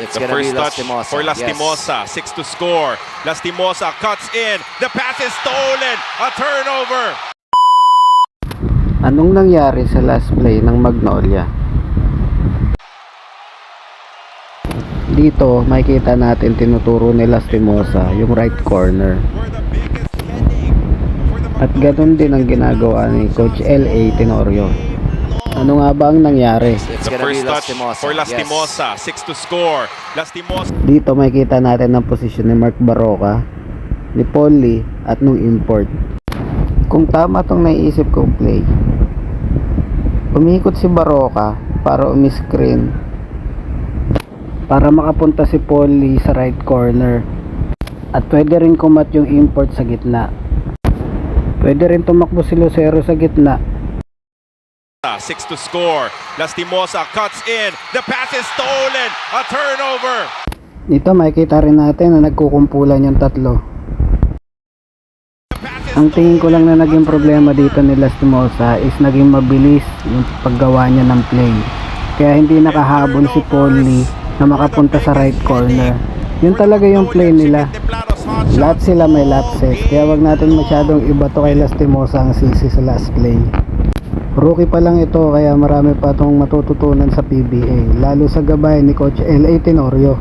It's The gonna be first touch Lastimosa. for Lastimosa. 6 to score. Lastimosa cuts in. The pass is stolen. A turnover. Anong nangyari sa last play ng Magnolia? Dito makikita natin tinuturo ni Lastimosa yung right corner. For the biggest headache for the At ganun din ang ginagawa ni Coach L.A. Tenorio. Ano nga ba ang nangyari? It's The gonna be first touch Lastimosa. for Lastimosa. 6 to score. Lastimosa. Dito makikita natin ang posisyon ni Mark Baroka, ni Polly at nung import. Kung tama tong naiisip kong play, umikot si Baroka para umiscreen para makapunta si Polly sa right corner, at pwede rin kumat yung import sa gitna. Pwede rin tumakbo si Lucero sa gitna. 6 to score. Lastimosa cuts in. The pass is stolen. A turnover. Dito makikita rin natin na nagkukumpulan yung tatlo. Ang tingin ko lang na naging problema dito ni Lastimosa is naging mabilis yung paggawa niya ng play. Kaya hindi nakahabol si Polly na makapunta sa right corner. Yun talaga yung play nila. Lahat sila may lapses, kaya wag natin masyadong ibato kay Lastimosa ang sisi sa last play. Rookie pa lang ito, kaya marami pa itong matututunan sa PBA, lalo sa gabay ni Coach L.A. Tenorio.